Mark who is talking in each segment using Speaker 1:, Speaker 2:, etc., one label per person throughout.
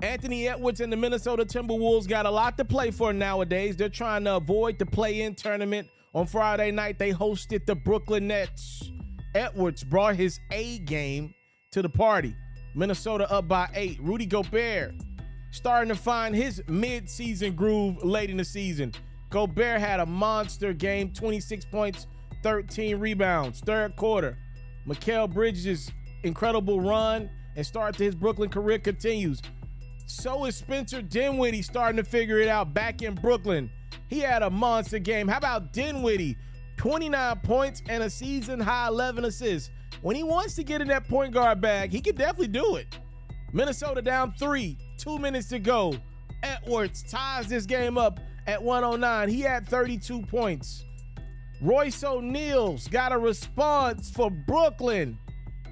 Speaker 1: Anthony Edwards and the Minnesota Timberwolves got a lot to play for nowadays. They're trying to avoid the play-in tournament. On Friday night, they hosted the Brooklyn Nets. Edwards brought his A game to the party. Minnesota up by 8. Rudy Gobert starting to find his mid-season groove late in the season. Gobert had a monster game, 26 points, 13 rebounds. Third quarter, Mikal Bridges' incredible run and start to his Brooklyn career continues. So is Spencer Dinwiddie starting to figure it out back in Brooklyn. He had a monster game. How about Dinwiddie? 29 points and a season-high 11 assists. When he wants to get in that point guard bag, he can definitely do it. Minnesota down 3, 2 minutes to go. Edwards ties this game up at 109. He had 32 points. Royce O'Neal's got a response for Brooklyn.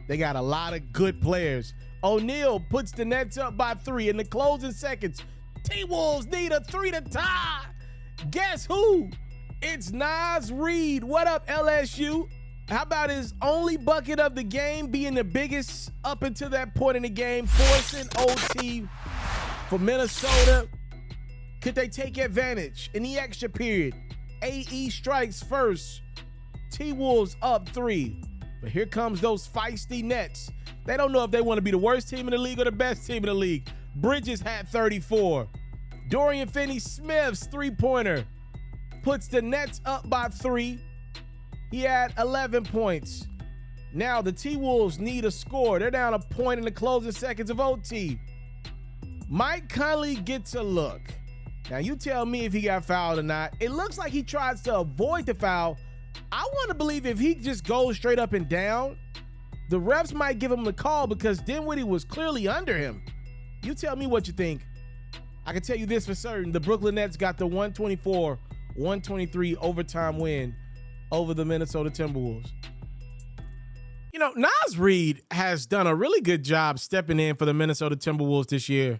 Speaker 1: They got a lot of good players. O'Neal puts the Nets up by 3 in the closing seconds. T-Wolves need a 3 to tie. Guess who? It's Naz Reid. What up, LSU? How about his only bucket of the game being the biggest up until that point in the game, forcing OT for Minnesota? Could they take advantage in the extra period? AE strikes first. T-Wolves up 3. But here comes those feisty Nets. They don't know if they want to be the worst team in the league or the best team in the league. Bridges had 34. Dorian Finney-Smith's three-pointer puts the Nets up by 3. He had 11 points. Now the T-Wolves need a score. They're down a point in the closing seconds of OT. Mike Conley gets a look. Now you tell me if he got fouled or not. It looks like he tries to avoid the foul. I want to believe if he just goes straight up and down, the refs might give him the call because Dinwiddie was clearly under him. You tell me what you think. I can tell you this for certain. The Brooklyn Nets got the 124-123 overtime win over the Minnesota Timberwolves. You know, Naz Reid has done a really good job stepping in for the Minnesota Timberwolves this year.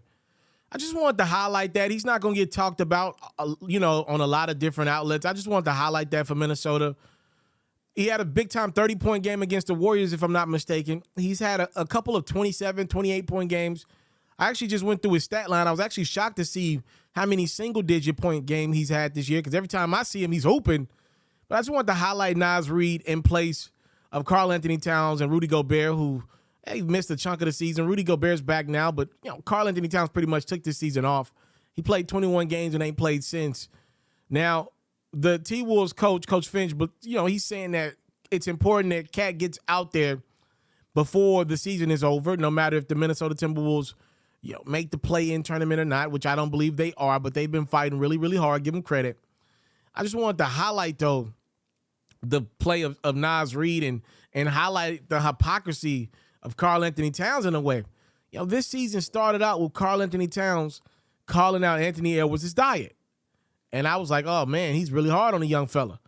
Speaker 1: I just wanted to highlight that. He's not going to get talked about, on a lot of different outlets. I just wanted to highlight that for Minnesota. He had a big-time 30-point game against the Warriors, if I'm not mistaken. He's had a couple of 27, 28-point games. I actually just went through his stat line. I was actually shocked to see how many single-digit point game he's had this year because every time I see him, he's hooping. But I just wanted to highlight Naz Reid in place of Karl Anthony Towns and Rudy Gobert, who missed a chunk of the season. Rudy Gobert's back now, but Karl Anthony Towns pretty much took this season off. He played 21 games and ain't played since. Now, the T-Wolves coach, Coach Finch, but he's saying that it's important that Cat gets out there before the season is over, no matter if the Minnesota Timberwolves make the play-in tournament or not, which I don't believe they are, but they've been fighting really, really hard. Give them credit. I just wanted to highlight, though, the play of Naz Reid and highlight the hypocrisy of Karl Anthony Towns in a way. This season started out with Karl Anthony Towns calling out Anthony Edwards' diet. And I was like, oh, man, he's really hard on the young fella.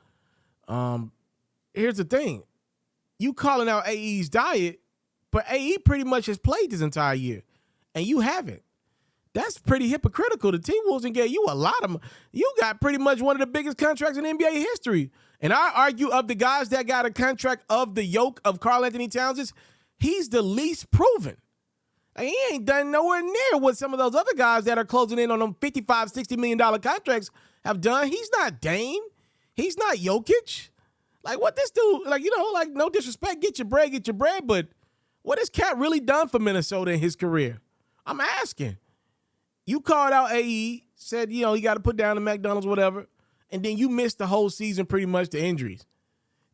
Speaker 1: Here's the thing. You calling out AE's diet, but AE pretty much has played this entire year, and you haven't. That's pretty hypocritical. The T-Wolves and gave you a lot of – you got pretty much one of the biggest contracts in NBA history. And I argue of the guys that got a contract of the yoke of Karl Anthony Towns, he's the least proven. He ain't done nowhere near what some of those other guys that are closing in on them $55, $60 million contracts have done. He's not Dame. He's not Jokic. Like, what this dude, no disrespect, get your bread, but what has Cat really done for Minnesota in his career? I'm asking. You called out AE, said, he got to put down the McDonald's, whatever, and then you missed the whole season pretty much to injuries.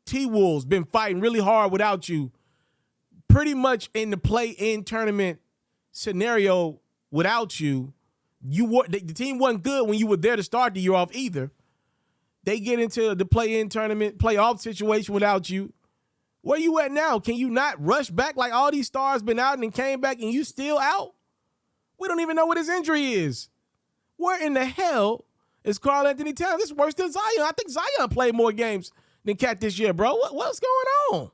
Speaker 1: T-Wolves been fighting really hard without you, pretty much in the play-in tournament scenario without you. The team wasn't good when you were there to start the year off either. They get into the play-in tournament, playoff situation without you. Where you at now? Can you not rush back like all these stars been out and then came back and you still out? We don't even know what his injury is. Where in the hell is Karl Anthony Towns? This is worse than Zion. I think Zion played more games than Cat this year, bro. What's going on?